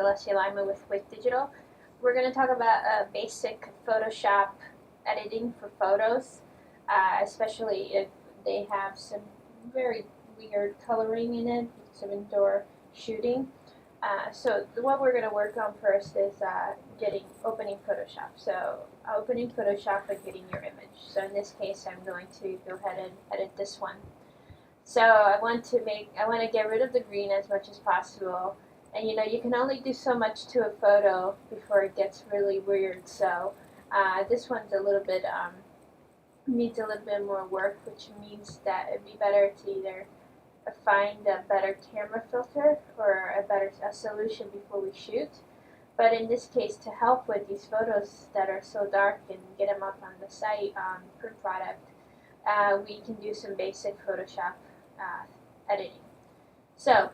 Alessia Lima with Wick Digital. We're going to talk about basic Photoshop editing for photos, especially if they have some very weird coloring in it, some indoor shooting. So what we're going to work on first is opening Photoshop. So opening Photoshop and getting your image. So in this case, I'm going to go ahead and edit this one. So I want to get rid of the green as much as possible. And you can only do so much to a photo before it gets really weird. So this one's a little bit needs a little bit more work, which means that it'd be better to either find a better camera filter or a solution before we shoot. But in this case, to help with these photos that are so dark and get them up on the site, print product, we can do some basic Photoshop editing. So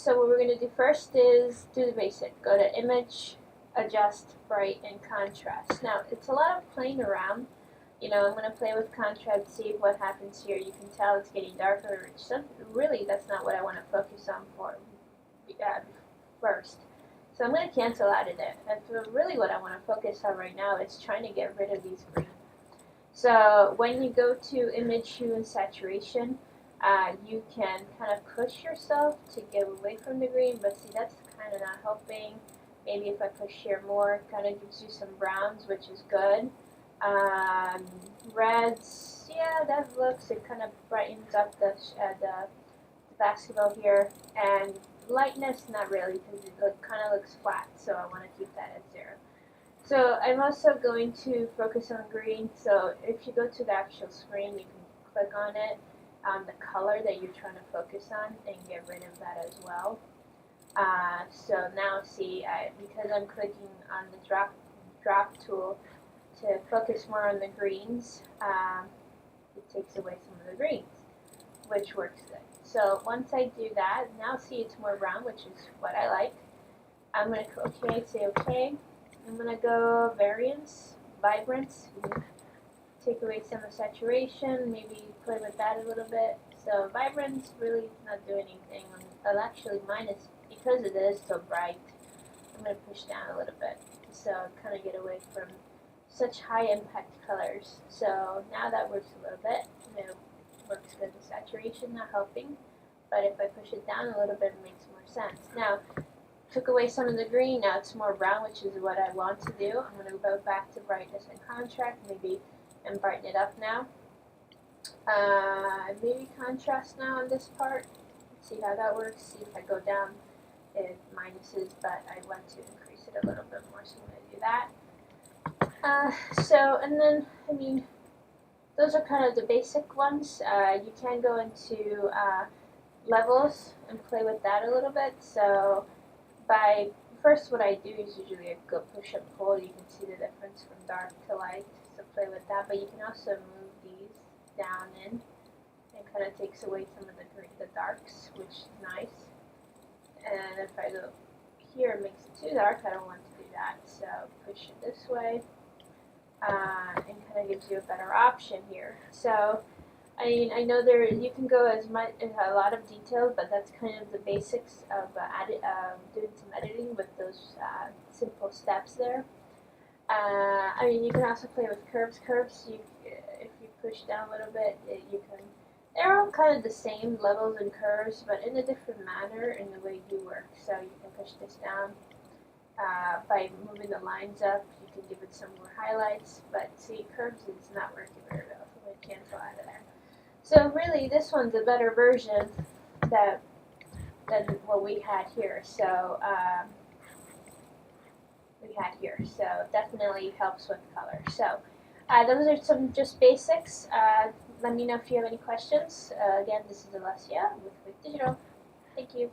what we're going to do first is do the basic. Go to Image, Adjust, Bright, and Contrast. Now, it's a lot of playing around. I'm going to play with contrast, see what happens here. You can tell it's getting darker. Really, that's not what I want to focus on first. So I'm going to cancel out of it. And really what I want to focus on right now is trying to get rid of these green. So when you go to Image, Hue, and Saturation, you can kind of push yourself to get away from the green, but see, that's kind of not helping. Maybe if I push here more, it kind of gives you some browns, which is good. Reds, yeah, that looks, it kind of brightens up the basketball here. And lightness, not really, because it kind of looks flat, so I want to keep that at 0. So I'm also going to focus on green. So if you go to the actual screen, you can click on it, the color that you're trying to focus on, and get rid of that as well. So now see, because I'm clicking on the drop tool to focus more on the greens, it takes away some of the greens, which works good. So once I do that, now see it's more brown, which is what I like. I'm going to say OK. I'm going to go Variance, Vibrance, take away some of saturation, maybe play with that a little bit. So Vibrance really not doing anything. Actually, mine is, because it is so bright, I'm going to push down a little bit. So kind of get away from such high impact colors. So now that works a little bit. It works good with saturation, not helping. But if I push it down a little bit, it makes more sense. Now, took away some of the green, now it's more brown, which is what I want to do. I'm going to go back to brightness and contrast, and brighten it up now. Maybe contrast now on this part. See how that works. See if I go down, it minuses, but I want to increase it a little bit more, so I'm going to do that. And then, those are kind of the basic ones. You can go into levels and play with that a little bit. So first what I do is usually I go push and pull. You can see the difference from dark to light, so play with that. But you can also move these down in, and kind of takes away some of the darks, which is nice. And if I go here, it makes it too dark. I don't want to do that, so push it this way. And kind of gives you a better option here. So, I know you can go as much in a lot of detail, but that's kind of the basics of doing some editing with those simple steps there. You can also play with curves. If you push down a little bit, they're all kind of the same levels and curves, but in a different manner in the way you work. So you can push this down. By moving the lines up, you can give it some more highlights, but see, curves is not working very well, so I'm going to cancel out of there. So really, this one's a better version than what we had here. So definitely helps with color. So those are some just basics. Let me know if you have any questions. Again, this is Alessia with Wick Digital. Thank you.